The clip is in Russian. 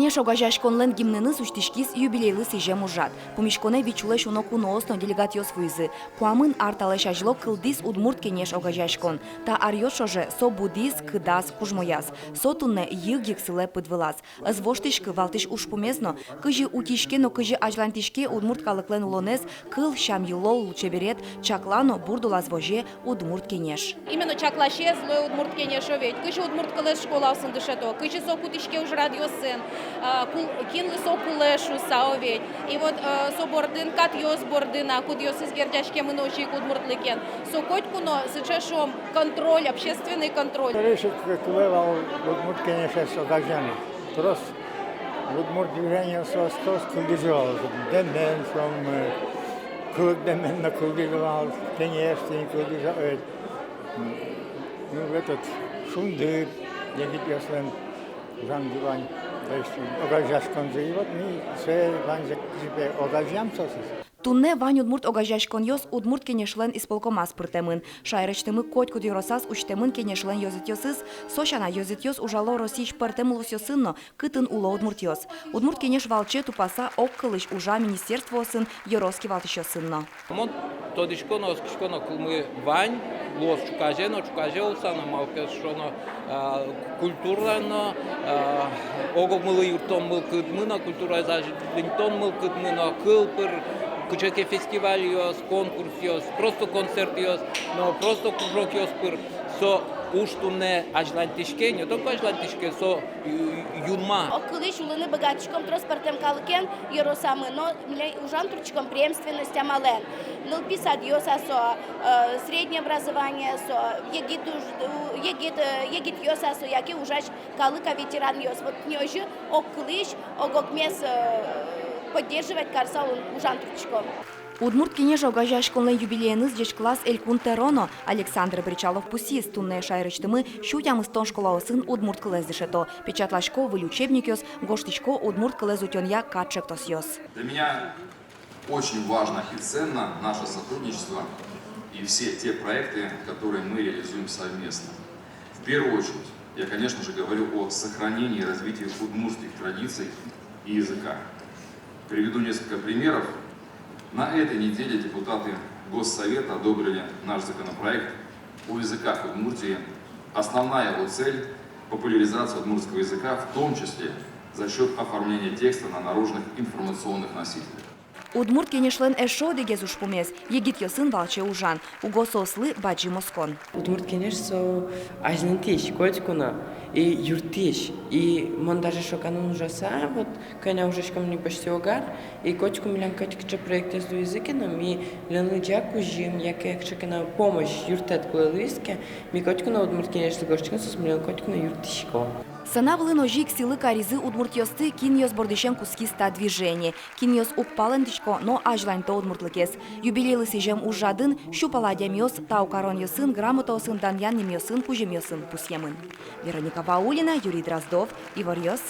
кенеш огажашконлен гимнını суштишкис юбилейлы сижем ужат. Помишконе вичулеш уноку ноосно делегатиос вуйзы. Куамын арталеш ажло кылдис удмурт кенеш огажашкон. Та арьошоже со будис кыдас кужмояс. Со тунне йыгик сыле пыдвылас. Звоштишкы валтиш ушпумезно, кыжи утишке, но кыжи ажлантишке удмурт калыклен улонез, кыл шам юлол лучеберет, чаклано бурдулас воже удмурт кенеш. Именно чаклаше злой удмурт кенешо ведь. Кыжи удмурт кылеш школа сындышето, кыжи со кутишке уж радиосын, кинлы со кулешу сао ведь. И вот со бордын кат йос бордына, куд йос изгердяшке мы ночи удмурт лекен. Со котькуно сычешом контроль, общественный контроль. Решит, как левал удмурт кенеше со гажами. Просто удмурт движение со стос кулдижал. Демен from кулдемен на кулдижал, кенеште кулдижал. Ну этот шунды, егит яслен жандивань. То есть огажашкон же и вот мы все ванже себе огажам сосис. Тунне вань удмурт огажашкон йос удмурт кенешлен исполкомас пыртемын. Шайрычтымы котьку диросас учтемын кенешлен йозит йосыз, сошана йозит йос ужало росич пыртемлос йосынно, кытын уло удмурт йос. Удмурт кенеш валче тупаса оккылыш ужа министерство сын йороски валтыш йосынно. Мон тодишконо скишконо кылмы вань лос чукажено чукажеусано малкешоно культурно огомылы юртон мыл кыдмыно культура зажитон мыл кыдмыно кылпыр кычеке фестиваль йос, конкурс йос, просто концерт йос, но просто кружок йос пыр со уштуне ажлантишке, не только ажлантишке, со юнма. Околыш улыны богатчиком транспортем калыкен еросамы, но ужан турчиком преемственность амален. Ну писать йоса со среднее образование, со егит йоса со яки ужач калыка ветеран йос. Вот нёжи околыш огокмес поддерживать карса ужан турчиком. Удмурт кенеш огажашконлен юбилейныз деш класс Элькун Тероно Александр Бричалов пусис тунне шайрычтымы шу ямыстон школаосын удмурт кылез дешето. Печатлашко выль учебник йос, гоштичко удмурт кылез утёнья катшектос йос. Для меня очень важно и ценно наше сотрудничество и все те проекты, которые мы реализуем совместно. В первую очередь, я, конечно же, говорю о сохранении и развитии удмуртских традиций и языка. Приведу несколько примеров. На этой неделе депутаты Госсовета одобрили наш законопроект о языках Удмуртии. Основная его цель – популяризация удмуртского языка, в том числе за счет оформления текста на наружных информационных носителях. Удмурт кенешлен эшо дегез ушпумез, егит йосын валче ужан, угосослы баджи москон. Удмурт кенеш со ажнентиш, котькуна, и юртиш, и мон даже шоканун ужаса, вот, коня ужашком не почти огар, и котьку милян котькча проект из языки, но ми лену джаку жим, яке чекана помощь юртет кулелуиске, ми котьку на удмурт кенеш загорчкан со смилян котьку на юртишко. Сынавлы ножик силы каризы удмурт йосты кин йос бордышен куски ста движение. Кин йос укпалентичко, но ажлань то удмуртлыкес. Юбилейлы сижем ужадын, щупаладям йос, таукарон йосын, грамотосын, даньян нем йосын, кужем йосын пусьемын. Вероника Ваулина, Юрий Дроздов, Ивар Йос.